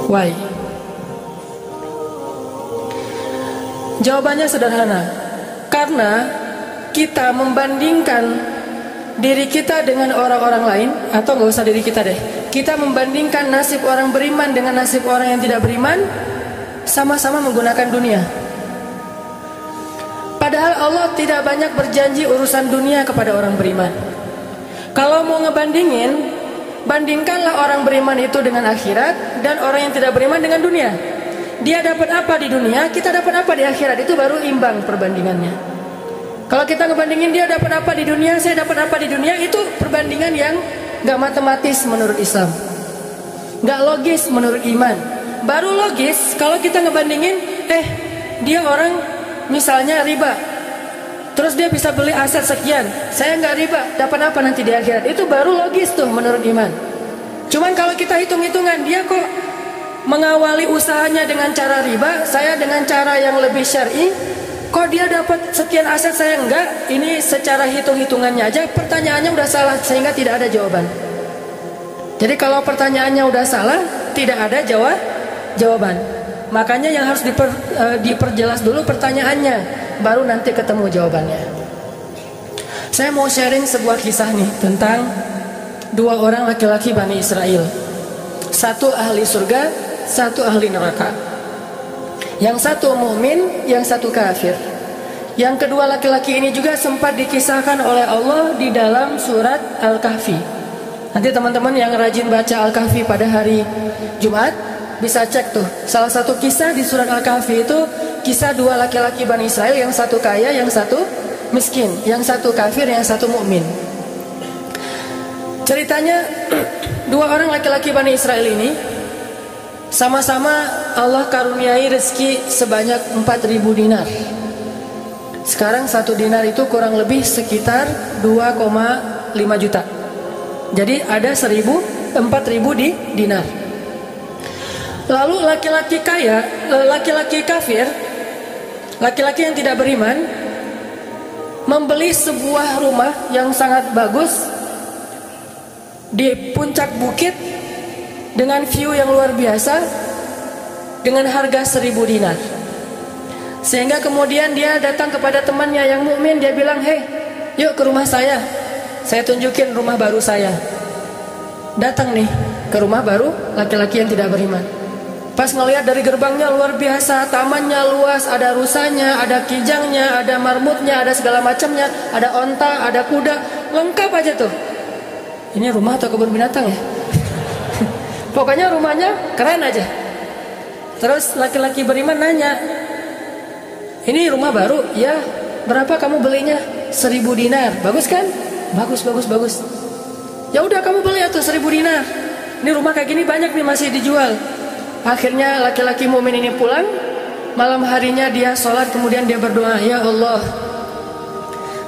Why? Jawabannya sederhana. Karena kita membandingkan diri kita dengan orang-orang lain, atau nggak usah diri kita deh, kita membandingkan nasib orang beriman dengan nasib orang yang tidak beriman, sama-sama menggunakan dunia. Padahal Allah tidak banyak berjanji urusan dunia kepada orang beriman. Kalau mau ngebandingin, bandingkanlah orang beriman itu dengan akhirat dan orang yang tidak beriman dengan dunia. Dia dapat apa di dunia, kita dapat apa di akhirat, itu baru imbang perbandingannya. Kalau kita ngebandingin dia dapat apa di dunia, saya dapat apa di dunia, itu perbandingan yang gak matematis menurut Islam, gak logis menurut iman. Baru logis kalau kita ngebandingin, dia orang misalnya riba, terus dia bisa beli aset sekian, saya nggak riba, dapat apa nanti di akhirat, itu baru logis tuh menurut iman. Cuman kalau kita hitung-hitungan, dia kok mengawali usahanya dengan cara riba, saya dengan cara yang lebih syar'i, kok dia dapat sekian aset saya enggak, ini secara hitung-hitungannya aja pertanyaannya udah salah, sehingga tidak ada jawaban. Jadi kalau pertanyaannya udah salah, tidak ada jawaban. Makanya yang harus diperjelas dulu pertanyaannya, baru nanti ketemu jawabannya. Saya mau sharing sebuah kisah nih tentang dua orang laki-laki Bani Israel. Satu ahli surga, satu ahli neraka. Yang satu mukmin, yang satu kafir. Yang kedua laki-laki ini juga sempat dikisahkan oleh Allah di dalam surat Al-Kahfi. Nanti teman-teman yang rajin baca Al-Kahfi pada hari Jumat bisa cek tuh. Salah satu kisah di surat Al-Kahfi itu kisah dua laki-laki Bani Israel, yang satu kaya, yang satu miskin, yang satu kafir, yang satu mukmin. Ceritanya dua orang laki-laki Bani Israel ini sama-sama Allah karuniai rezeki sebanyak 4.000 dinar. Sekarang satu dinar itu kurang lebih sekitar 2,5 juta. Jadi ada 4.000 di dinar. Lalu laki-laki kaya, laki-laki kafir, laki-laki yang tidak beriman, membeli sebuah rumah yang sangat bagus di puncak bukit dengan view yang luar biasa dengan harga 1.000 dinar. Sehingga kemudian dia datang kepada temannya yang mukmin, dia bilang, "Hei, yuk ke rumah saya tunjukin rumah baru saya." Datang nih ke rumah baru laki-laki yang tidak beriman. Pas ngelihat dari gerbangnya luar biasa, tamannya luas, ada rusanya, ada kijangnya, ada marmutnya, ada segala macamnya, ada onta, ada kuda, lengkap aja tuh. Ini rumah atau kebun binatang ya? Pokoknya rumahnya keren aja. Terus laki-laki beriman nanya, "Ini rumah baru?" "Ya." "Berapa kamu belinya?" 1.000 dinar. "Bagus kan?" Bagus. "Ya udah kamu beli atau 1.000 dinar. Ini rumah kayak gini banyak nih masih dijual." Akhirnya laki-laki mukmin ini pulang. Malam harinya dia sholat, kemudian dia berdoa, "Ya Allah,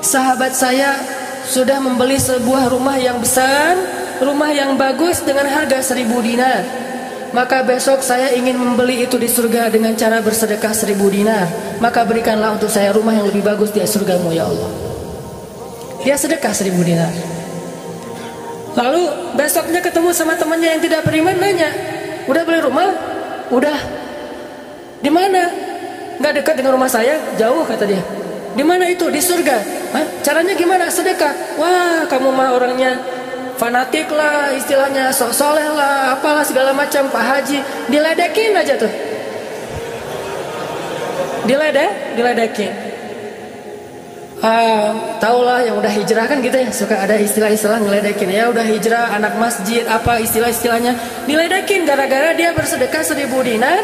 sahabat saya sudah membeli sebuah rumah yang besar, rumah yang bagus dengan harga 1.000 dinar. Maka besok saya ingin membeli itu di surga dengan cara bersedekah 1.000 dinar. Maka berikanlah untuk saya rumah yang lebih bagus di surgamu ya Allah." Dia sedekah 1.000 dinar. Lalu besoknya ketemu sama temannya yang tidak beriman, nanya, "Udah beli rumah?" "Udah." "Di mana?" "Nggak dekat dengan rumah saya, jauh," kata dia. "Di mana itu?" "Di surga." "Hah? Caranya gimana?" "Sedekah." "Wah, kamu mah orangnya fanatik lah, istilahnya sok soleh lah, apalah segala macam, Pak Haji." Diledekin aja tuh. Diledekin. Taulah yang udah hijrah kan gitu ya, suka ada istilah-istilah ngeledekin. Ya udah hijrah, anak masjid, apa istilah-istilahnya, diledekin gara-gara dia bersedekah 1.000 dinar.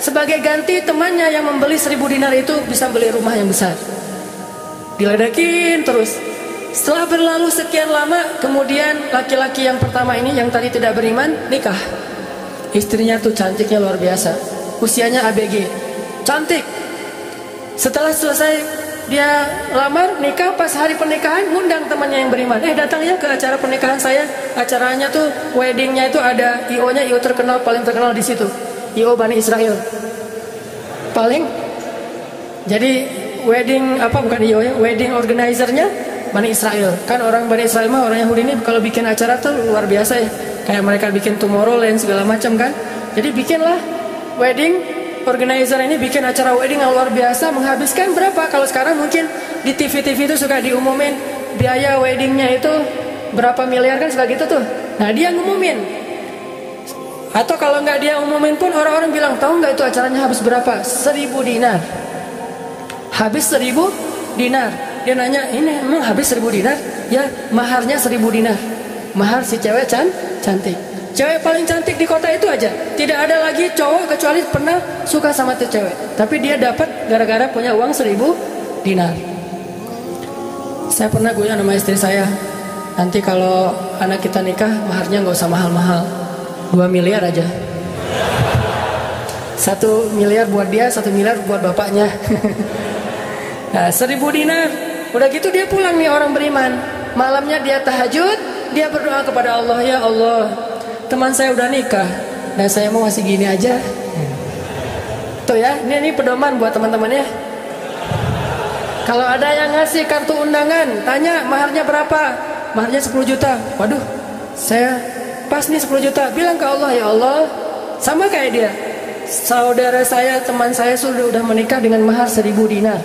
Sebagai ganti temannya yang membeli 1.000 dinar itu bisa beli rumah yang besar. Diledekin terus. Setelah berlalu sekian lama, kemudian laki-laki yang pertama ini yang tadi tidak beriman nikah. Istrinya tuh cantiknya luar biasa, usianya ABG, cantik. Setelah selesai dia lamar, nikah, pas hari pernikahan ngundang temannya yang beriman, datang ya ke acara pernikahan saya. Acaranya tuh weddingnya itu ada IO-nya, IO terkenal, paling terkenal di situ, IO Bani Israel. Jadi wedding bukan IO ya, wedding organizer-nya Bani Israel. Kan orang Bani Israel mah, orang Yahudi ini kalau bikin acara tuh luar biasa ya. Kayak mereka bikin Tomorrowland segala macam kan. Jadi bikinlah wedding organizer ini bikin acara wedding yang luar biasa, menghabiskan berapa? Kalau sekarang mungkin di TV-TV itu suka diumumin biaya weddingnya itu berapa miliar kan, suka gitu tuh. Nah dia ngumumin. Atau kalau nggak dia umumin pun orang-orang bilang, tahu nggak itu acaranya habis berapa? 1.000 dinar. Habis 1.000 dinar. Dia nanya, ini emang habis 1.000 dinar? Ya, maharnya 1.000 dinar. Mahar si cewek cantik. Cewek paling cantik di kota itu aja. Tidak ada lagi cowok kecuali pernah suka sama tuh cewek. Tapi dia dapat gara-gara punya uang 1.000 dinar. Saya pernah guyon sama istri saya, nanti kalau anak kita nikah maharnya nggak usah mahal-mahal, 2 miliar aja. 1 miliar buat dia, 1 miliar buat bapaknya. Nah, 1.000 dinar. Udah gitu dia pulang nih orang beriman. Malamnya dia tahajud, dia berdoa kepada Allah, ya Allah, teman saya udah nikah dan saya mau masih gini aja. Tuh ya, ini pedoman buat teman-teman ya. Kalau ada yang ngasih kartu undangan, tanya maharnya berapa? Maharnya 10 juta. Waduh, saya pas nih 10 juta. Bilang ke Allah, ya Allah, sama kayak dia, saudara saya, teman saya udah menikah dengan mahar 1.000 dinar.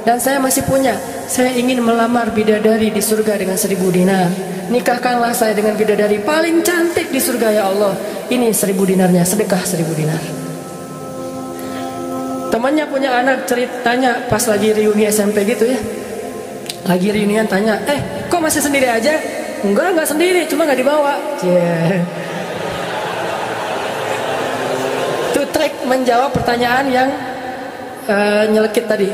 Dan saya masih punya. Saya ingin melamar bidadari di surga dengan 1.000 dinar. Nikahkanlah saya dengan bidadari paling cantik di surga, ya Allah. Ini 1.000 dinarnya, sedekah 1.000 dinar. Temannya punya anak, ceritanya pas lagi reuni SMP gitu ya. Lagi reunian tanya, kok masih sendiri aja? Enggak sendiri, cuma nggak dibawa. Itu trik menjawab pertanyaan yang nyelekit tadi.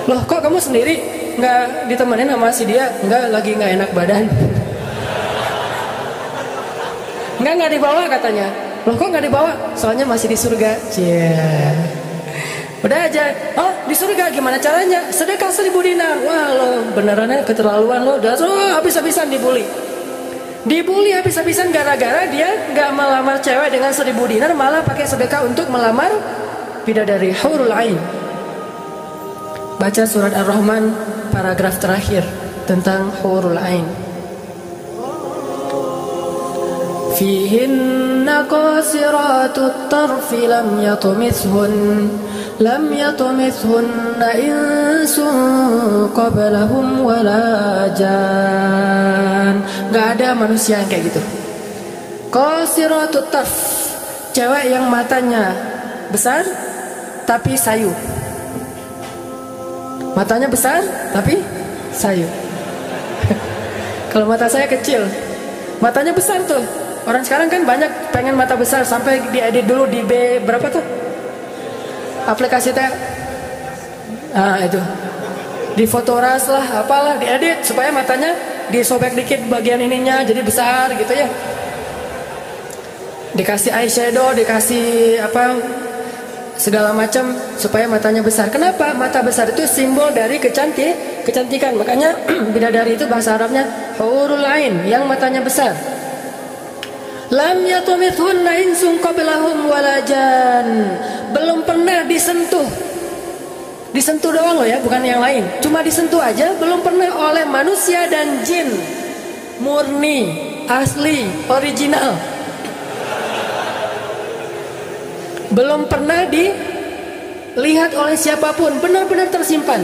Loh, kok kamu sendiri? Nggak ditemenin sama si dia? Enggak, lagi nggak enak badan. Nggak dibawa katanya. Loh, kok nggak dibawa? Soalnya masih di surga. Udah aja. Oh, di surga gimana caranya? Sedekah 1.000 dinar. Wah, lo benerannya keterlaluan lo. Udah habis-habisan dibully. Dibully habis-habisan gara-gara dia nggak melamar cewek dengan 1.000 dinar, malah pakai sedekah untuk melamar bidadari hurul ain. Baca surat Ar-Rahman paragraf terakhir tentang hurul ain. Fihinna qasiratut tarfi lam yatumithunna insun qablahum wala jan. Gak ada manusia yang kayak gitu. Qasiratut tarf, cewek yang matanya besar tapi sayu. Matanya besar tapi sayu. Kalau mata saya kecil, matanya besar tuh. Orang sekarang kan banyak pengen mata besar, sampai diedit dulu di B berapa tuh aplikasi teh. Itu di fotoras lah, apalah, diedit supaya matanya disobek dikit bagian ininya jadi besar gitu ya. Dikasih eyeshadow, dikasih apa segala macam supaya matanya besar. Kenapa? Mata besar itu simbol dari kecantikan. Makanya bidadari itu bahasa Arabnya hurul ain, yang matanya besar. Lam yatumithunna insun qablahum wala jan. Belum pernah disentuh. Disentuh doang loh ya, bukan yang lain. Cuma disentuh aja, belum pernah oleh manusia dan jin. Murni, asli, original. Belum pernah dilihat oleh siapapun, benar-benar tersimpan.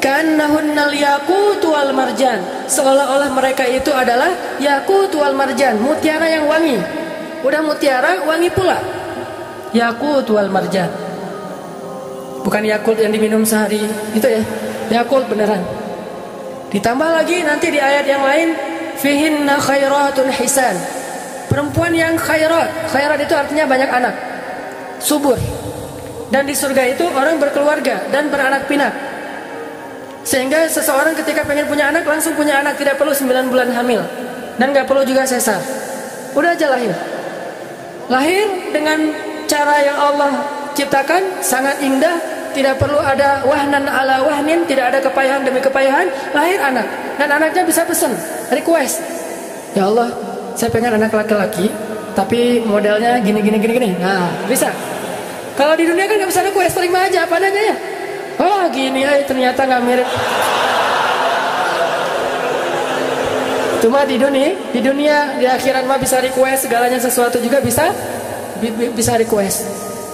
Kannahunnal yaqut wal marjan, seolah-olah mereka itu adalah yaqut wal marjan, mutiara yang wangi. Udah mutiara, wangi pula. Yaqut wal marjan. Bukan Yakult yang diminum sehari itu ya, Yakult beneran. Ditambah lagi nanti di ayat yang lain, fihinna khairatun hisan, perempuan yang khairat. Khairat itu artinya banyak anak, subur. Dan di surga itu orang berkeluarga dan beranak pinak. Sehingga seseorang ketika pengen punya anak langsung punya anak, tidak perlu 9 bulan hamil dan gak perlu juga sesar. Udah aja lahir. Lahir dengan cara yang Allah ciptakan sangat indah, tidak perlu ada wahnan ala wahnin, tidak ada kepayahan demi kepayahan. Lahir anak, dan anaknya bisa pesan, request, ya Allah, saya pengen anak laki-laki tapi modelnya gini. Nah, bisa. Kalau di dunia kan gak bisa request, terima aja apa adanya ya. Oh gini, ternyata gak mirip. Cuma di dunia di akhirat mah bisa request segalanya, sesuatu juga bisa request.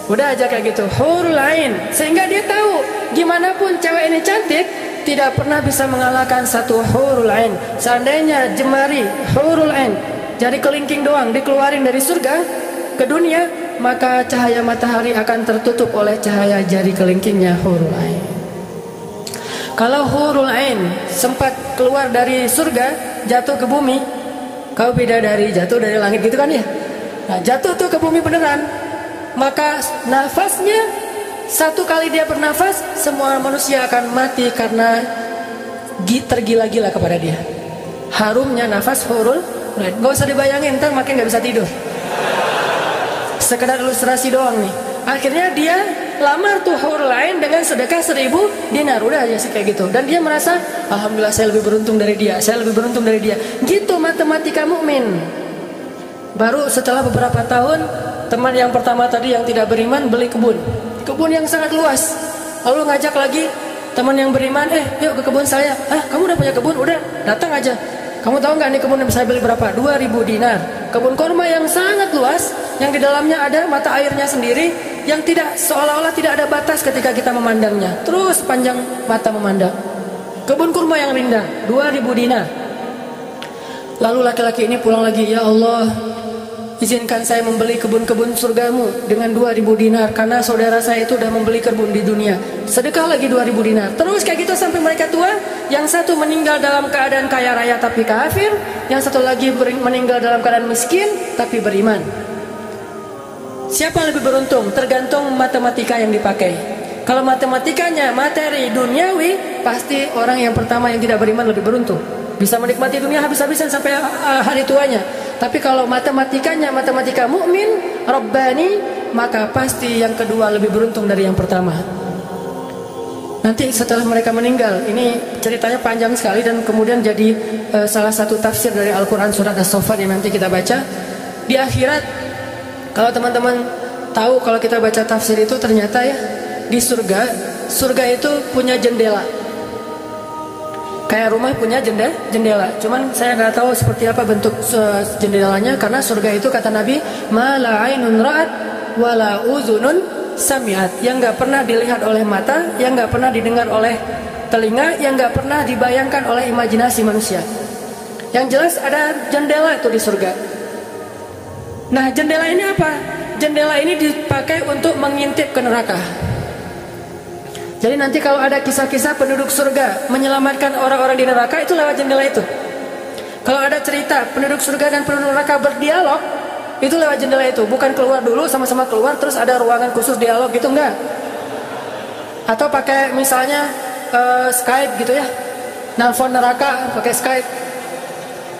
Udah aja kayak gitu, hurul ain. Sehingga dia tahu gimana pun cewek ini cantik, tidak pernah bisa mengalahkan satu hurul ain. Seandainya jemari hurul ain, jari kelingking doang dikeluarin dari surga ke dunia, maka cahaya matahari akan tertutup oleh cahaya jari kelingkingnya hurul ain. Kalau hurul ain sempat keluar dari surga jatuh ke bumi, kau bidadari jatuh dari langit gitu kan ya. Nah, jatuh tuh ke bumi beneran, maka nafasnya satu kali dia bernafas, semua manusia akan mati karena tergila-gila kepada dia. Harumnya nafas hurul ain. Gak usah dibayangin, ntar makin gak bisa tidur. Sekedar ilustrasi doang nih. Akhirnya dia lamar tuh hurul ain dengan sedekah 1000 dinar. Udah aja sih kayak gitu. Dan dia merasa, alhamdulillah saya lebih beruntung dari dia, saya lebih beruntung dari dia. Gitu matematika mukmin. Baru setelah beberapa tahun, teman yang pertama tadi yang tidak beriman beli kebun yang sangat luas. Lalu ngajak lagi teman yang beriman, yuk ke kebun saya. Kamu udah punya kebun? Udah, datang aja. Kamu tahu nggak nih kebun yang saya beli berapa? 2000 dinar. Kebun kurma yang sangat luas, yang di dalamnya ada mata airnya sendiri, yang tidak, seolah-olah tidak ada batas ketika kita memandangnya. Terus panjang mata memandang. Kebun kurma yang indah, 2000 dinar. Lalu laki-laki ini pulang lagi, ya Allah, izinkan saya membeli kebun-kebun surgamu dengan 2000 dinar, karena saudara saya itu sudah membeli kebun di dunia. Sedekah lagi 2000 dinar. Terus kayak gitu sampai mereka tua. Yang satu meninggal dalam keadaan kaya raya tapi kafir, yang satu lagi meninggal dalam keadaan miskin tapi beriman. Siapa yang lebih beruntung? Tergantung matematika yang dipakai. Kalau matematikanya materi duniawi, pasti orang yang pertama yang tidak beriman lebih beruntung, bisa menikmati dunia habis-habisan sampai hari tuanya. Tapi kalau matematikanya matematika mukmin, Rabbani, maka pasti yang kedua lebih beruntung dari yang pertama. Nanti setelah mereka meninggal, ini ceritanya panjang sekali dan kemudian jadi salah satu tafsir dari Al-Quran surat As-Saffat yang nanti kita baca. Di akhirat, kalau teman-teman tahu, kalau kita baca tafsir itu ternyata ya, di surga itu punya jendela. Kayak rumah punya jendela. Cuman saya nggak tahu seperti apa bentuk jendelanya, karena surga itu kata Nabi, ma la ainun ra'at wa la uzunun sami'at, yang nggak pernah dilihat oleh mata, yang nggak pernah didengar oleh telinga, yang nggak pernah dibayangkan oleh imajinasi manusia. Yang jelas ada jendela itu di surga. Nah, jendela ini apa? Jendela ini dipakai untuk mengintip ke neraka. Jadi nanti kalau ada kisah-kisah penduduk surga menyelamatkan orang-orang di neraka, itu lewat jendela itu. Kalau ada cerita penduduk surga dan penduduk neraka berdialog, itu lewat jendela itu. Bukan keluar dulu, sama-sama keluar terus ada ruangan khusus dialog gitu, enggak. Atau pakai misalnya Skype gitu ya, nelfon neraka pakai Skype.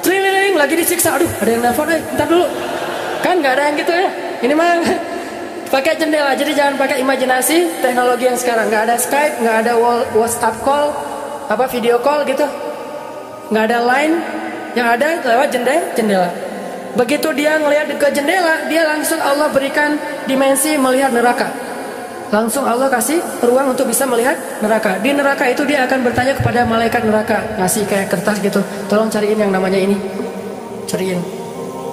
Triling, lagi disiksa, aduh ada yang nelfon, bentar dulu. Kan nggak ada yang gitu ya. Ini mah pakai jendela. Jadi jangan pakai imajinasi teknologi yang sekarang. Nggak ada Skype, nggak ada WhatsApp call, video call gitu, nggak ada line. Yang ada lewat jendela. Begitu dia ngelihat ke jendela, dia langsung Allah berikan dimensi melihat neraka. Langsung Allah kasih ruang untuk bisa melihat neraka. Di neraka itu dia akan bertanya kepada malaikat neraka, ngasih kayak kertas gitu, tolong cariin yang namanya ini, cariin.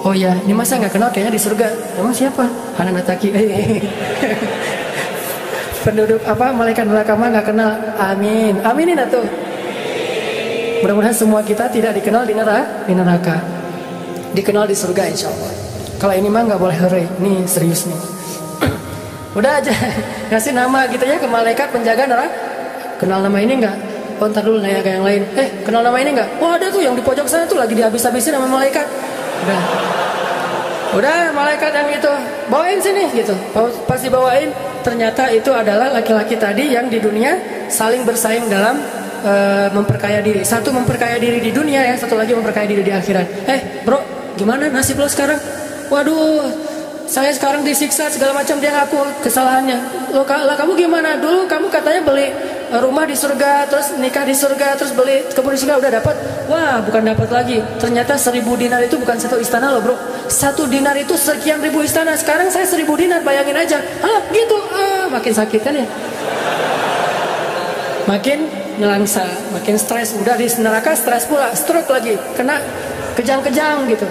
Oh ya, ini masa nggak kenal kayaknya di surga. Emang siapa? Hananataki. Penduduk malaikat neraka mah nggak kenal. Amin, aminin atuh. Mudah-mudahan semua kita tidak dikenal di neraka, dikenal di surga insya Allah. Kalau ini mah nggak boleh hore, ini serius nih. Udah aja ngasih nama gitu ya ke malaikat penjaga neraka. Kenal nama ini nggak? Oh ntar dulu nanya ke yang lain. Kenal nama ini nggak? Oh ada tuh yang di pojok sana tuh lagi dihabis-habisin sama malaikat. Udah malaikat yang itu bawain sini gitu. Pas dibawain ternyata itu adalah laki-laki tadi yang di dunia saling bersaing dalam memperkaya diri. Satu memperkaya diri di dunia, yang satu lagi memperkaya diri di akhirat. Bro, gimana nasib lo sekarang? Waduh, saya sekarang disiksa segala macam. Dia ngaku kesalahannya. Lah kamu gimana? Dulu kamu katanya beli rumah di surga, terus nikah di surga, terus beli kebun di surga, udah dapat. Wah, bukan dapat lagi. Ternyata 1000 dinar itu bukan satu istana loh bro. 1 dinar itu sekian ribu istana. Sekarang saya 1000 dinar, bayangin aja. Gitu. Makin sakit kan ya. Makin nyelangsa, makin stres. Udah di neraka stres pula, stroke lagi, kena kejang-kejang gitu.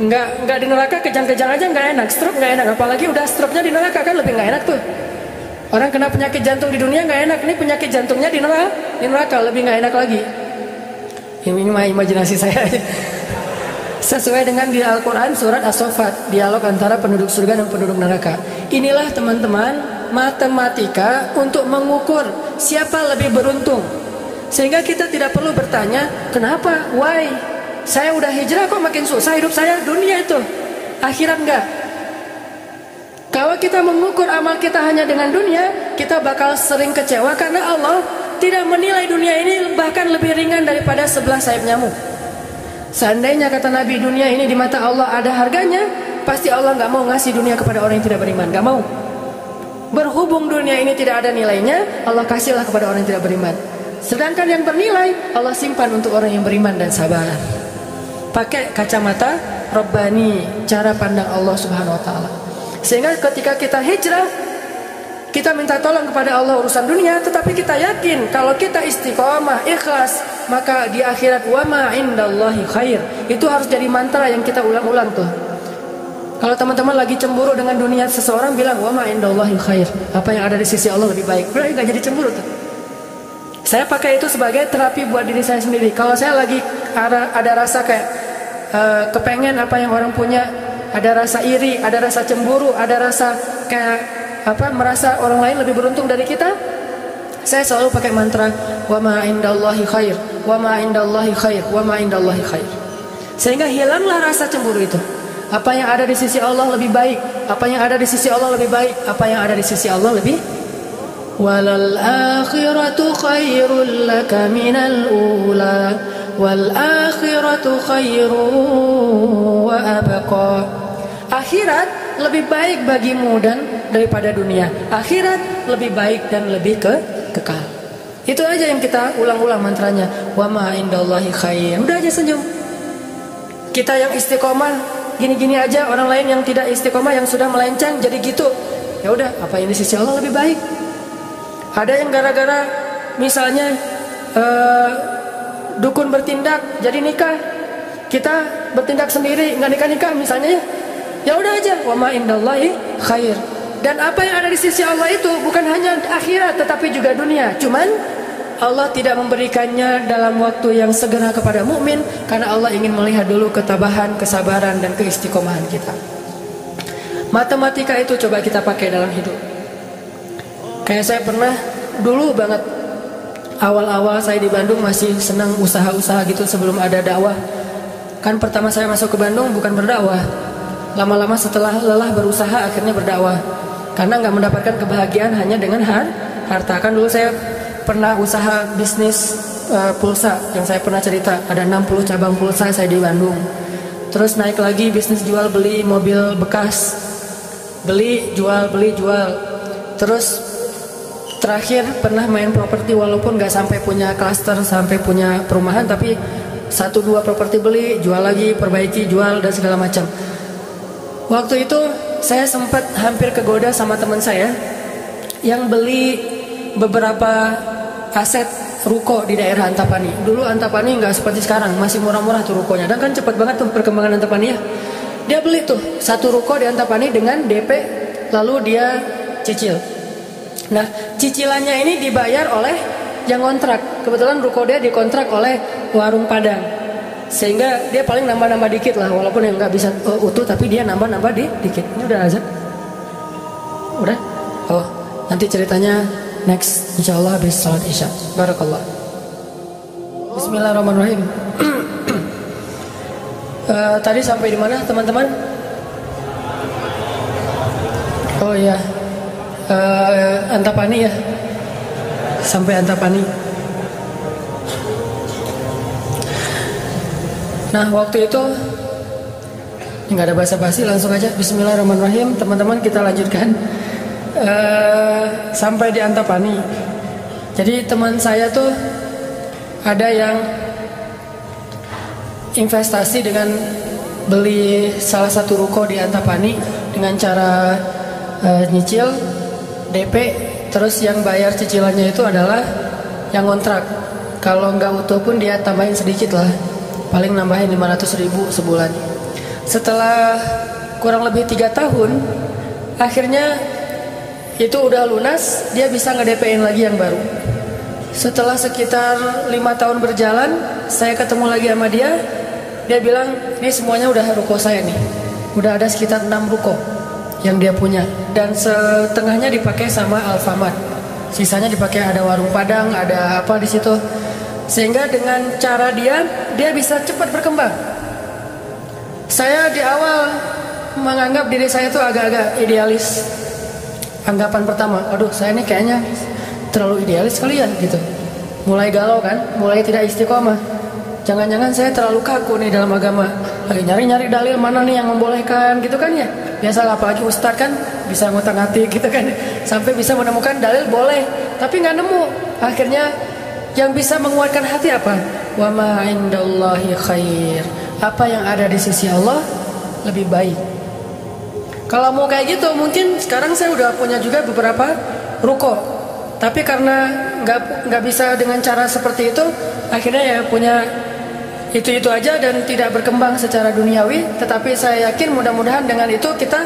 Nggak di neraka kejang-kejang aja nggak enak, stroke nggak enak, apalagi udah stroke-nya di neraka kan lebih nggak enak tuh. Orang kena penyakit jantung di dunia nggak enak, ini penyakit jantungnya di neraka lebih nggak enak lagi. Ini mah imajinasi saya. Sesuai dengan di Al-Quran surat As-Saffat, dialog antara penduduk surga dan penduduk neraka. Inilah teman-teman matematika untuk mengukur siapa lebih beruntung. Sehingga kita tidak perlu bertanya, kenapa? Why? Saya udah hijrah kok makin susah hidup saya. Dunia itu, akhirat enggak. Kalau kita mengukur amal kita hanya dengan dunia, kita bakal sering kecewa karena Allah tidak menilai dunia ini bahkan lebih ringan daripada 11 sayap nyamuk. Seandainya kata Nabi dunia ini di mata Allah ada harganya, pasti Allah nggak mau ngasih dunia kepada orang yang tidak beriman, nggak mau. Berhubung dunia ini tidak ada nilainya, Allah kasihlah kepada orang yang tidak beriman. Sedangkan yang bernilai Allah simpan untuk orang yang beriman dan sabar. Pakai kacamata Rabbani, cara pandang Allah Subhanahu Wa Taala. Sehingga ketika kita hijrah, kita minta tolong kepada Allah urusan dunia, tetapi kita yakin kalau kita istiqomah, ikhlas, maka di akhirat wa ma indallahi khair. Itu harus jadi mantra yang kita ulang-ulang tuh. Kalau teman-teman lagi cemburu dengan dunia seseorang, bilang wa ma indallahi khair. Apa yang ada di sisi Allah lebih baik. Berarti gak jadi cemburu tuh. Saya pakai itu sebagai terapi buat diri saya sendiri. Kalau saya lagi ada rasa kayak kepengen apa yang orang punya, ada rasa iri, ada rasa cemburu, ada rasa kayak merasa orang lain lebih beruntung dari kita, saya selalu pakai mantra wa ma indallahi khair, wa ma indallahi khair, wa ma indallahi khair. Sehingga hilanglah rasa cemburu itu. Apa yang ada di sisi Allah lebih baik, apa yang ada di sisi Allah lebih baik, apa yang ada di sisi Allah lebih. Walal akhiratu khairul laka minal ula, wal akhiratu khairu wa abqa. Akhirat lebih baik bagimu dan daripada dunia. Akhirat lebih baik dan lebih kekal. Itu aja yang kita ulang-ulang mantranya. Wa ma indallahi khair. Udah aja senyum. Kita yang istiqomah gini-gini aja, orang lain yang tidak istiqomah yang sudah melenceng jadi gitu. Ya udah, apa yang di sisi Allah lebih baik. Ada yang gara-gara misalnya dukun bertindak jadi nikah. Kita bertindak sendiri nggak nikah-nikah misalnya ya. Ya udah aja, wa ma indallahi khair. Dan apa yang ada di sisi Allah itu bukan hanya akhirat tetapi juga dunia. Cuman Allah tidak memberikannya dalam waktu yang segera kepada mukmin karena Allah ingin melihat dulu ketabahan, kesabaran dan keistiqomahan kita. Matematika itu coba kita pakai dalam hidup. Kayak saya pernah dulu banget awal-awal saya di Bandung masih senang usaha-usaha gitu sebelum ada dakwah. Kan pertama saya masuk ke Bandung bukan berdakwah. Lama-lama setelah lelah berusaha akhirnya berdakwah. Karena nggak mendapatkan kebahagiaan hanya dengan harta. Kan dulu saya pernah usaha bisnis pulsa yang saya pernah cerita. Ada 60 cabang pulsa saya di Bandung. Terus naik lagi bisnis jual beli mobil bekas. Beli jual. Terus terakhir pernah main properti walaupun nggak sampai punya klaster, sampai punya perumahan, tapi 1-2 properti beli, jual lagi, perbaiki, jual dan segala macam. Waktu itu saya sempat hampir kegoda sama teman saya yang beli beberapa aset ruko di daerah Antapani. Dulu Antapani nggak seperti sekarang, masih murah-murah tuh rukonya. Dan kan cepat banget tuh perkembangan Antapani ya. Dia beli tuh 1 ruko di Antapani dengan DP, lalu dia cicil. Nah, cicilannya ini dibayar oleh yang kontrak. Kebetulan ruko dia dikontrak oleh warung Padang. Sehingga dia paling nambah-nambah dikit lah, walaupun yang nggak bisa utuh, tapi dia nambah-nambah dikit. Ini udah azan? Udah? Oh, nanti ceritanya next, insyaallah habis salat isya. Barakallah. Bismillahirrahmanirrahim. Tadi sampai di mana teman-teman? Oh iya, Antapani ya. Sampai Antapani. Nah waktu itu nggak ada basa-basi, langsung aja Bismillahirrahmanirrahim. Teman-teman kita lanjutkan sampai di Antapani. Jadi teman saya tuh ada yang investasi dengan beli salah satu ruko di Antapani dengan cara nyicil DP, terus yang bayar cicilannya itu adalah yang kontrak. Kalau nggak utuh pun dia tambahin sedikit lah. paling nambahin 500.000 sebulan. Setelah kurang lebih 3 tahun, akhirnya itu udah lunas, dia bisa nge-DP-in lagi yang baru. Setelah sekitar 5 tahun berjalan, saya ketemu lagi sama dia. Dia bilang, ini semuanya udah ruko saya nih. Udah ada sekitar 6 ruko yang dia punya, dan setengahnya dipakai sama Alfamart, sisanya dipakai ada warung Padang, ada apa di situ. Sehingga dengan cara dia bisa cepat berkembang. Saya di awal menganggap diri saya itu agak-agak idealis. Anggapan pertama, aduh saya ini kayaknya terlalu idealis kali ya gitu. Mulai galau kan, mulai tidak istiqomah. Jangan-jangan saya terlalu kaku nih dalam agama. Lagi nyari-nyari dalil mana nih yang membolehkan gitu kan ya. Biasalah, apalagi ustadz kan bisa ngutak-ngatik gitu kan, sampai bisa menemukan dalil boleh, tapi nggak nemu. Akhirnya yang bisa menguatkan hati apa? Wa ma indallahi khair. Apa yang ada di sisi Allah lebih baik. Kalau mau kayak gitu, mungkin sekarang saya udah punya juga beberapa ruko, tapi karena nggak bisa dengan cara seperti itu, akhirnya ya punya itu aja dan tidak berkembang secara duniawi. Tetapi saya yakin mudah-mudahan dengan itu kita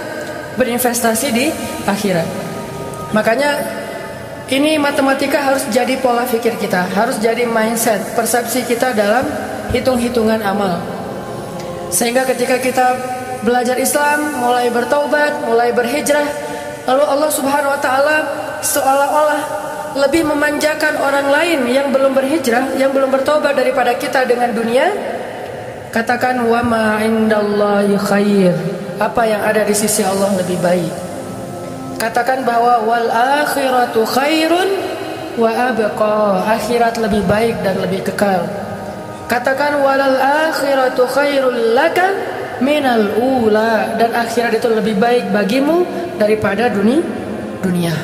berinvestasi di akhirat. Makanya ini matematika harus jadi pola pikir kita, harus jadi mindset, persepsi kita dalam hitung-hitungan amal. Sehingga ketika kita belajar Islam, mulai bertaubat, mulai berhijrah, lalu Allah Subhanahu wa taala seolah-olah lebih memanjakan orang lain yang belum berhijrah, yang belum bertobat daripada kita dengan dunia. Katakan wa ma indallahi khair. Apa yang ada di sisi Allah lebih baik. Katakan bahwa wal akhiratu khairun wa abqa. Akhirat lebih baik dan lebih kekal. Katakan walal akhiratu khairul laka minal ula. Dan akhirat itu lebih baik bagimu daripada dunia.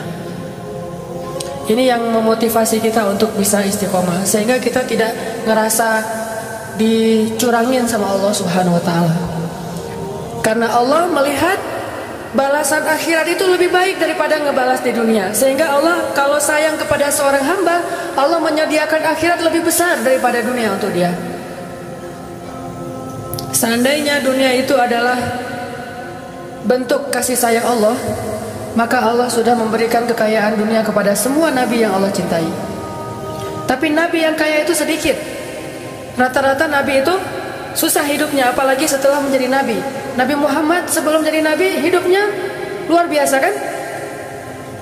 Ini yang memotivasi kita untuk bisa istiqomah, sehingga kita tidak ngerasa dicurangin sama Allah Subhanahu wa taala. Karena Allah melihat balasan akhirat itu lebih baik daripada ngebalas di dunia. Sehingga Allah kalau sayang kepada seorang hamba, Allah menyediakan akhirat lebih besar daripada dunia untuk dia. Seandainya dunia itu adalah bentuk kasih sayang Allah, maka Allah sudah memberikan kekayaan dunia kepada semua nabi yang Allah cintai. Tapi nabi yang kaya itu sedikit. Rata-rata nabi itu susah hidupnya, apalagi setelah menjadi nabi. Nabi Muhammad sebelum jadi nabi hidupnya luar biasa kan?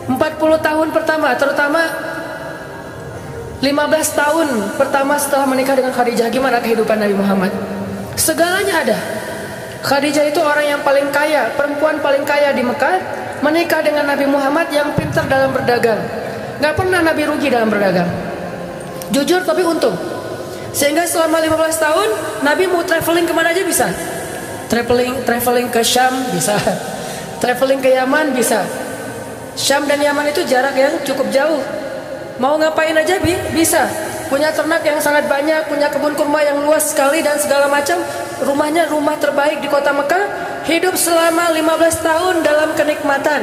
40 tahun pertama, terutama 15 tahun pertama setelah menikah dengan Khadijah, gimana kehidupan Nabi Muhammad? Segalanya ada. Khadijah itu orang yang paling kaya, perempuan paling kaya di Mekah, menikah dengan Nabi Muhammad yang pintar dalam berdagang. Gak pernah Nabi rugi dalam berdagang, jujur tapi untung. Sehingga selama 15 tahun Nabi mau traveling kemana aja bisa. Traveling ke Syam bisa, traveling ke Yaman bisa. Syam dan Yaman itu jarak yang cukup jauh. Mau ngapain aja bisa. Punya ternak yang sangat banyak, punya kebun kurma yang luas sekali dan segala macam. Rumahnya rumah terbaik di kota Mekah. Hidup selama 15 tahun dalam kenikmatan.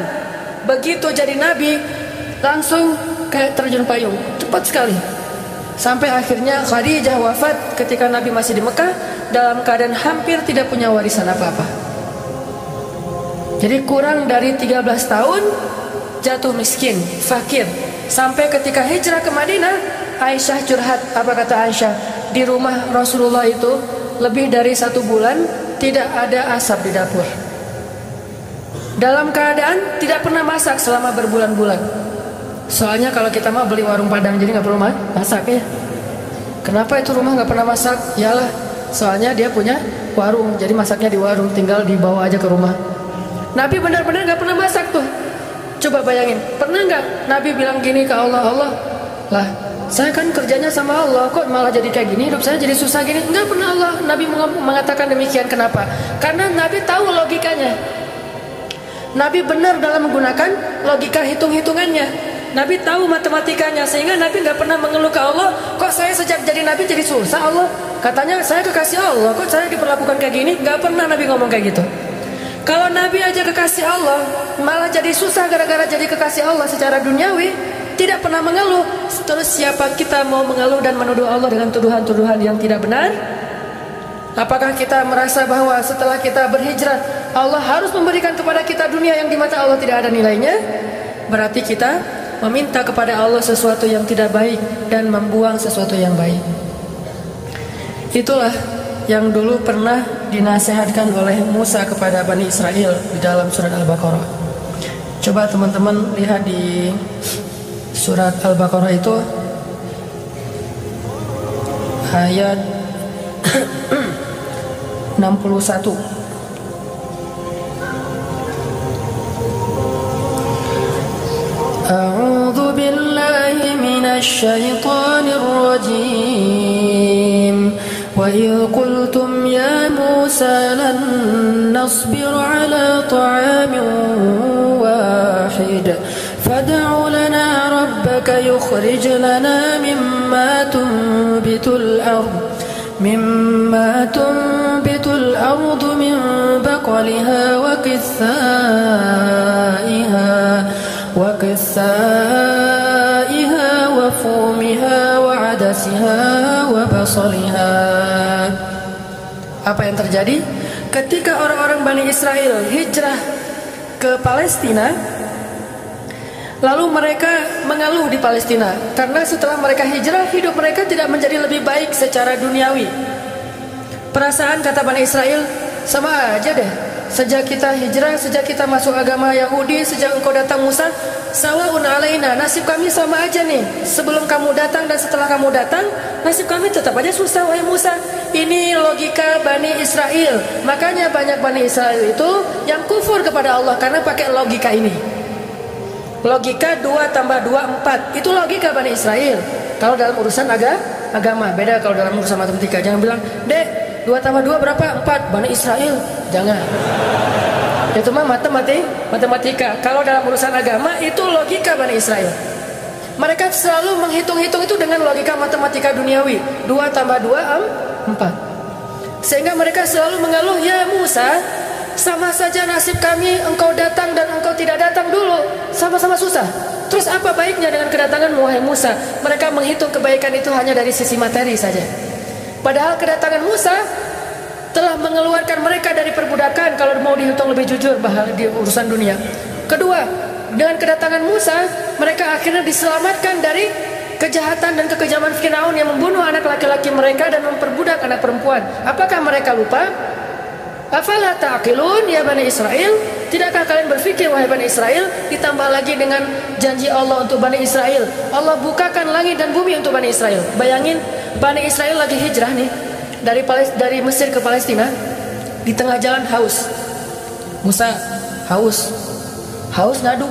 Begitu jadi nabi, langsung kayak terjun payung, cepat sekali. Sampai akhirnya Khadijah wafat ketika Nabi masih di Mekah, dalam keadaan hampir tidak punya warisan apa-apa. Jadi kurang dari 13 tahun jatuh miskin, fakir. Sampai ketika hijrah ke Madinah, Aisyah curhat. Apa kata Aisyah? Di rumah Rasulullah itu lebih dari 1 bulan tidak ada asap di dapur. Dalam keadaan tidak pernah masak selama berbulan-bulan. Soalnya kalau kita mau beli warung Padang, jadi nggak perlu masak ya. Kenapa itu rumah nggak pernah masak? Yalah, soalnya dia punya warung, jadi masaknya di warung, tinggal dibawa aja ke rumah. Nabi benar-benar nggak pernah masak tuh. Coba bayangin, pernah nggak Nabi bilang gini ke Allah, Allah lah, saya kan kerjanya sama Allah, kok malah jadi kayak gini, hidup saya jadi susah gini? Enggak pernah Allah Nabi mengatakan demikian. Kenapa? Karena Nabi tahu logikanya. Nabi benar dalam menggunakan logika hitung-hitungannya. Nabi tahu matematikanya, sehingga Nabi nggak pernah mengeluh ke Allah, kok saya sejak jadi Nabi jadi susah Allah. Katanya saya kekasih Allah, kok saya diperlakukan kayak gini? Nggak pernah Nabi ngomong kayak gitu. Kalau Nabi aja kekasih Allah, malah jadi susah gara-gara jadi kekasih Allah secara duniawi, tidak pernah mengeluh. Terus siapa kita mau mengeluh dan menuduh Allah dengan tuduhan-tuduhan yang tidak benar? Apakah kita merasa bahwa setelah kita berhijrah Allah harus memberikan kepada kita dunia yang di mata Allah tidak ada nilainya? Berarti kita meminta kepada Allah sesuatu yang tidak baik dan membuang sesuatu yang baik. Itulah yang dulu pernah dinasihatkan oleh Musa kepada Bani Israel di dalam surat Al-Baqarah. Coba teman-teman lihat di surat Al-Baqarah itu ayat 61. A'udzu billahi minasy syaithanir rajim. وَإِذْ قُلْتُمْ يَا مُوسَى لَن نَّصْبِرَ عَلَى طَعَامٍ وَاحِدٍ فَادْعُ لَنَا رَبَّكَ يُخْرِجْ لَنَا مِمَّا تُنبِتُ الْأَرْضُ مِن بَقْلِهَا وَقِثَّائِهَا وَفُومِهَا وَعَدَسِهَا وَبَصَلِهَا. Apa yang terjadi ketika orang-orang Bani Israel hijrah ke Palestina? Lalu mereka mengeluh di Palestina karena setelah mereka hijrah hidup mereka tidak menjadi lebih baik secara duniawi. Perasaan kata Bani Israel, sama aja deh. Sejak kita hijrah, sejak kita masuk agama Yahudi, sejak engkau datang Musa, sawa'un alaina, nasib kami sama aja nih. Sebelum kamu datang dan setelah kamu datang, nasib kami tetap aja susah, wahai Musa. Ini logika Bani Israel. Makanya banyak Bani Israel itu yang kufur kepada Allah karena pakai logika ini. Logika 2 tambah 2 4. Itu logika Bani Israel. Kalau dalam urusan agama, beda kalau dalam urusan matematika. Jangan bilang, "Dek, 2 tambah 2 berapa? 4." Bani Israel. Jangan. Itu mah matematika. Kalau dalam urusan agama itu logika Bani Israel. Mereka selalu menghitung-hitung itu dengan logika matematika duniawi. 2 tambah 2 4. Sehingga mereka selalu mengeluh, "Ya Musa, sama saja nasib kami engkau datang dan engkau tidak datang dulu. Sama-sama susah. Terus apa baiknya dengan kedatangan wahai Musa?" Mereka menghitung kebaikan itu hanya dari sisi materi saja. Padahal kedatangan Musa telah mengeluarkan mereka dari perbudakan kalau mau dihitung lebih jujur di urusan dunia. Kedua, dengan kedatangan Musa mereka akhirnya diselamatkan dari kejahatan dan kekejaman Firaun yang membunuh anak laki-laki mereka dan memperbudak anak perempuan. Apakah mereka lupa? Afala ta'qilun ya Bani Israel? Tidakkah kalian berpikir wahai Bani Israel? Ditambah lagi dengan janji Allah untuk Bani Israel, Allah bukakan langit dan bumi untuk Bani Israel. Bayangin Bani Israel lagi hijrah nih dari Mesir ke Palestina, di tengah jalan haus. Musa haus ngadu,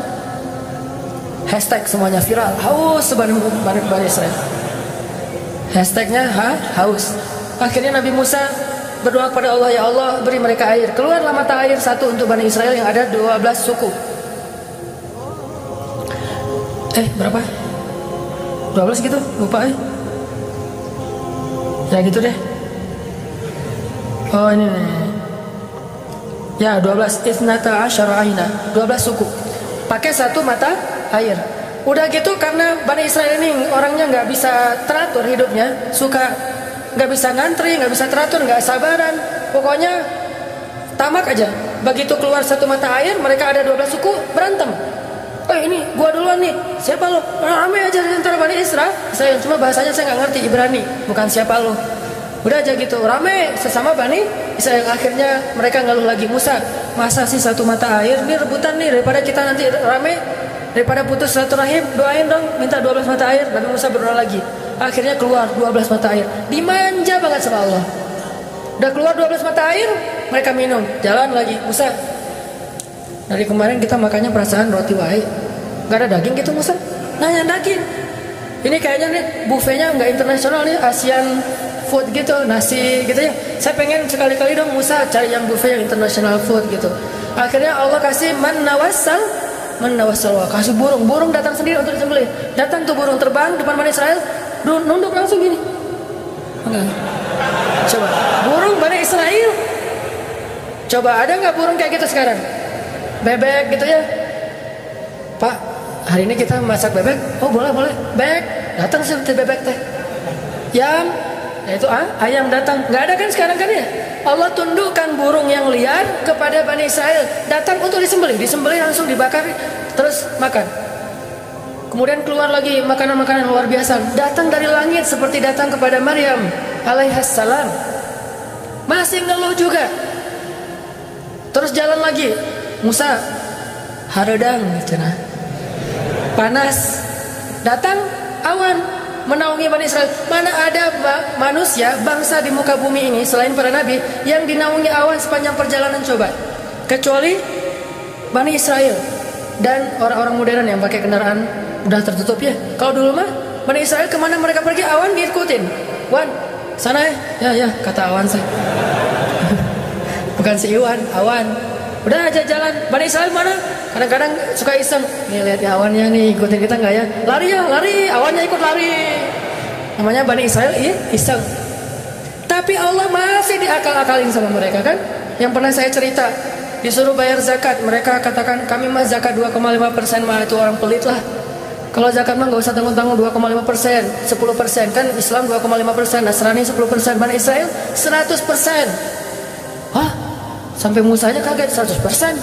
hashtag semuanya viral, haus Bani Israel, hashtagnya haus. Akhirnya Nabi Musa berdoa kepada Allah, "Ya Allah, beri mereka air." Keluarlah mata air satu untuk Bani Israel yang ada 12 suku. Berapa? 12 gitu? Lupa ya gitu deh. Oh ini nih. Ya 12, Isnata Asyara Aina, 12 suku. Pakai satu mata air. Udah gitu karena Bani Israel ini orangnya nggak bisa teratur hidupnya, suka nggak bisa ngantri, nggak bisa teratur, nggak sabaran. Pokoknya tamak aja. Begitu keluar satu mata air, mereka ada 12 suku berantem. Ini gua duluan nih. Siapa lo? Ramai aja di antara Bani Israel. Saya cuma bahasanya saya nggak ngerti Ibrani. Bukan siapa lo. Udah aja gitu. Ramai sesama Bani Israel. Akhirnya mereka ngeluh lagi, "Musa, masa sih satu mata air? Ini rebutan nih, daripada kita nanti ramai, daripada putus silaturahim, doain dong minta 12 mata air." Nabi Musa berdoa lagi. Akhirnya keluar 12 mata air. Dimanja banget sama Allah. Udah keluar 12 mata air, mereka minum. Jalan lagi. Musa, dari kemarin kita makannya perasaan roti wae, gak ada daging gitu Musa? Nanya daging. Ini kayaknya nih buffetnya nggak internasional nih, Asian food gitu, nasi gitu ya. Saya pengen sekali-kali dong Musa cari yang buffet yang international food gitu. Akhirnya Allah kasih man nawassal, kasih burung datang sendiri untuk disembelih. Datang tuh burung terbang depan Bani Israel, nunduk langsung gini. Coba burung Bani Israel. Coba ada nggak burung kayak gitu sekarang? Bebek gitu ya, Pak, hari ini kita masak bebek. Oh boleh. Bebek, datang seperti bebek teh. yaitu ayam datang. Nggak ada kan sekarang kan ya? Allah tundukkan burung yang liar kepada Bani Israel, datang untuk disembelih langsung dibakar, terus makan. Kemudian keluar lagi makanan-makanan luar biasa, datang dari langit seperti datang kepada Maryam alaihassalam, masih ngeluh juga. Terus jalan lagi, Musa haredang cenah, panas, datang awan menaungi Bani Israel. Mana ada manusia, bangsa di muka bumi ini selain para nabi yang dinaungi awan sepanjang perjalanan, coba, kecuali Bani Israel dan orang-orang modern yang pakai kendaraan udah tertutup ya. Kalau dulu mah Bani Israel kemana mereka pergi, awan diikutin. Wan, sana ya kata awan sih. Bukan si Iwan, awan. Udah aja jalan. Bani Israel mana? Kadang-kadang suka iseng. Nih lihat ya awannya nih, ikutin kita nggak ya? Lari ya, lari. Awannya ikut lari. Namanya Bani Israel iseng. Tapi Allah masih diakal-akalin sama mereka kan? Yang pernah saya cerita, disuruh bayar zakat, mereka katakan kami mah zakat 2,5% mah itu orang pelit lah. Kalau zakat mah nggak usah tanggung-tanggung 2,5%, 10% kan Islam 2,5%, Nasrani 10%, Bani Israel 100%. Hah? Sampai Musa aja kaget, 100%.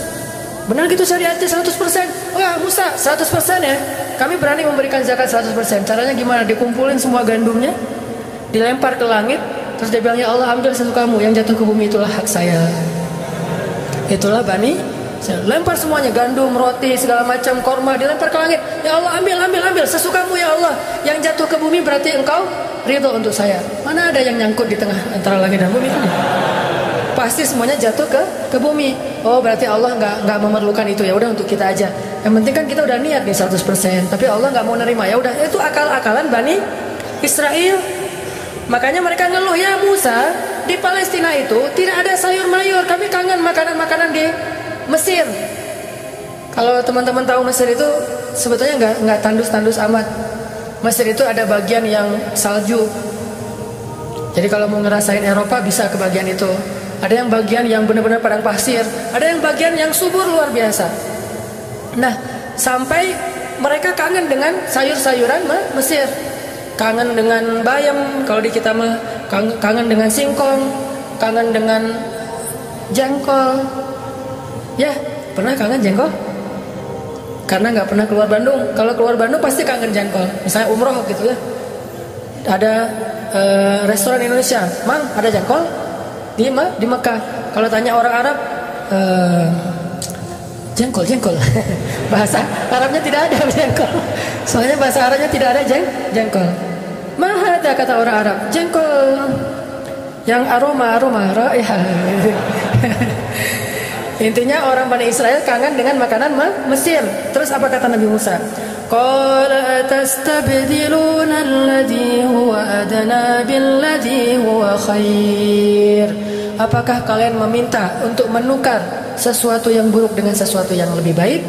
Benar gitu syariatnya 100%. Wah Musa 100% ya. Kami berani memberikan zakat 100%. Caranya gimana? Dikumpulin semua gandumnya, dilempar ke langit, terus dia bilang ya Allah ambil sesukamu, yang jatuh ke bumi itulah hak saya. Itulah Bani, lempar semuanya, gandum, roti, segala macam, korma dilempar ke langit. Ya Allah ambil sesukamu ya Allah. Yang jatuh ke bumi berarti engkau ridho untuk saya. Mana ada yang nyangkut di tengah antara langit dan bumi? Pasti semuanya jatuh ke bumi. Oh berarti Allah nggak memerlukan itu, ya udah untuk kita aja. Yang penting kan kita udah niat nih 100%, tapi Allah nggak mau nerima. Ya udah, itu akal-akalan Bani Israel. Makanya mereka ngeluh, ya Musa, di Palestina itu tidak ada sayur mayur, kami kangen makanan-makanan di Mesir. Kalau teman-teman tahu Mesir itu sebetulnya nggak tandus-tandus amat. Mesir itu ada bagian yang salju. Jadi kalau mau ngerasain Eropa bisa ke bagian itu. Ada yang bagian yang benar-benar padang pasir, ada yang bagian yang subur luar biasa. Nah, sampai mereka kangen dengan sayur-sayuran Mesir. Kangen dengan bayam, kalau di kita mah kangen dengan singkong, kangen dengan jengkol. Ya, pernah kangen jengkol? Karena nggak pernah keluar Bandung. Kalau keluar Bandung pasti kangen jengkol. Misalnya umroh gitu ya. Ada restoran Indonesia, Mang ada jengkol? Di Mekah. Kalau tanya orang Arab, jengkol. Bahasa Arabnya tidak ada jengkol. Soalnya bahasa Arabnya tidak ada jengkol. Mahada kata orang Arab, jengkol yang aroma raihah. Intinya orang Bani Israel kangen dengan makanan Mesir. Terus apa kata Nabi Musa? Qala atastabdiluna alladhi huwa adna billadhi huwa khair. Apakah kalian meminta untuk menukar sesuatu yang buruk dengan sesuatu yang lebih baik?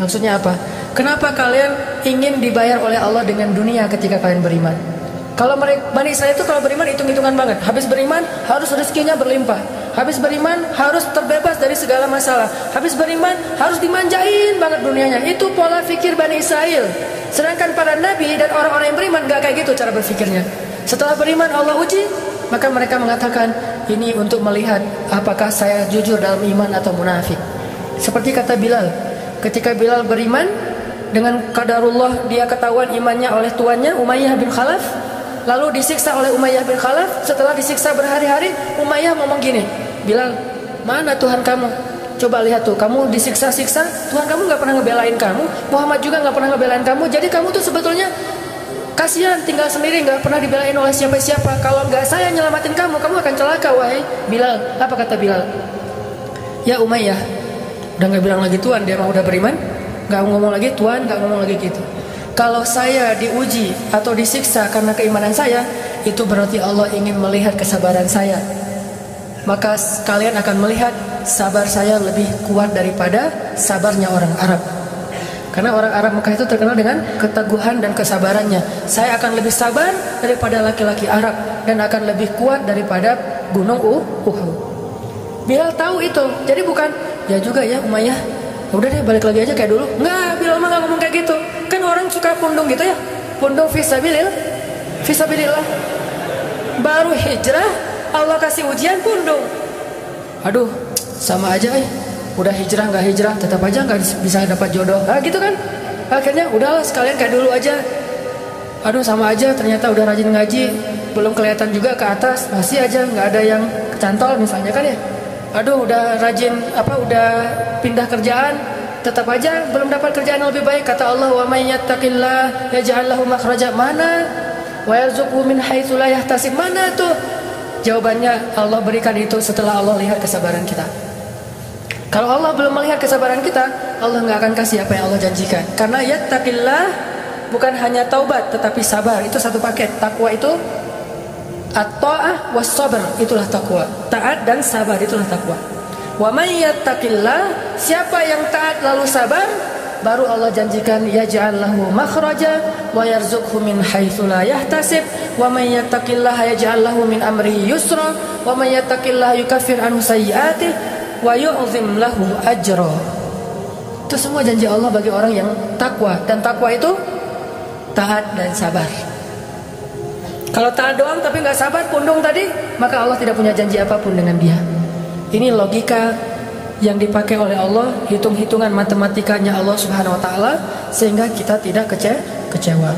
Maksudnya apa? Kenapa kalian ingin dibayar oleh Allah dengan dunia ketika kalian beriman? Kalau Bani Israel itu kalau beriman hitung-hitungan banget. Habis beriman harus rezekinya berlimpah. Habis beriman harus terbebas dari segala masalah. Habis beriman harus dimanjain banget dunianya. Itu pola fikir Bani Israel. Sedangkan para nabi dan orang-orang yang beriman gak kayak gitu cara berfikirnya. Setelah beriman Allah uji, maka mereka mengatakan ini untuk melihat apakah saya jujur dalam iman atau munafik. Seperti kata Bilal, ketika Bilal beriman dengan qadarullah, dia ketahuan imannya oleh tuannya Umayyah bin Khalaf, lalu disiksa oleh Umayyah bin Khalaf. Setelah disiksa berhari-hari, Umayyah ngomong gini, Bilal, mana Tuhan kamu? Coba lihat tuh, kamu disiksa-siksa, Tuhan kamu gak pernah ngebelain kamu, Muhammad juga gak pernah ngebelain kamu. Jadi kamu tuh sebetulnya kasihan, tinggal sendiri, gak pernah dibelain oleh siapa-siapa. Kalau gak saya nyelamatin kamu, kamu akan celaka, wahai Bilal. Apa kata Bilal? Ya Umayyah, udah gak bilang lagi Tuhan, dia mah udah beriman, gak ngomong lagi Tuhan, gak ngomong lagi gitu. Kalau saya diuji atau disiksa karena keimanan saya, itu berarti Allah ingin melihat kesabaran saya. Maka kalian akan melihat sabar saya lebih kuat daripada sabarnya orang Arab. Karena orang Arab Mekah itu terkenal dengan keteguhan dan kesabarannya. Saya akan lebih sabar daripada laki-laki Arab dan akan lebih kuat daripada gunung Uhud. Bilal tahu itu. Jadi bukan, ya juga ya Umayyah, udah deh balik lagi aja kayak dulu. Enggak, Bilal mah gak ngomong kayak gitu. Kan orang suka pundung gitu ya, pundung fisabilillah. baru hijrah Allah kasih ujian pundung. Aduh, sama aja udah hijrah nggak hijrah tetap aja nggak bisa dapat jodoh. Nah gitu kan. Akhirnya udahlah sekalian kayak dulu aja. Aduh sama aja, ternyata udah rajin ngaji belum kelihatan juga ke atas, masih aja nggak ada yang kecantol misalnya kan ya. Aduh udah rajin udah pindah kerjaan, tetap aja belum dapat kerjaan yang lebih baik. Kata Allah, wa may yattaqillah yaj'al lahu makhraja. Mana? Wa yarzuqhu min haitsu la yahtasib. Mana tuh? Jawabannya Allah berikan itu setelah Allah lihat kesabaran kita. Kalau Allah belum melihat kesabaran kita, Allah nggak akan kasih apa yang Allah janjikan. Karena yattaqillah bukan hanya taubat tetapi sabar, itu satu paket. Takwa itu at-ta'ah was-sabr, itulah takwa. Taat dan sabar itulah takwa. Wa may yattaqillah, siapa yang taat lalu sabar, baru Allah janjikan yaj'al lahu makhraja wa yarzuqhu min haitsu la yahtasib. Wa may yattaqillaha yaj'al lahu min amrihi yusra wa may yattaqillaha yukaffir anhu sayyi'atihi wa yu'zim lahu ajra. Itu semua janji Allah bagi orang yang takwa, dan takwa itu taat dan sabar. Kalau taat doang tapi nggak sabar, pundung tadi, maka Allah tidak punya janji apapun dengan dia. Ini logika yang dipakai oleh Allah, hitung-hitungan matematikanya Allah Subhanahu wa taala, sehingga kita tidak kecewa.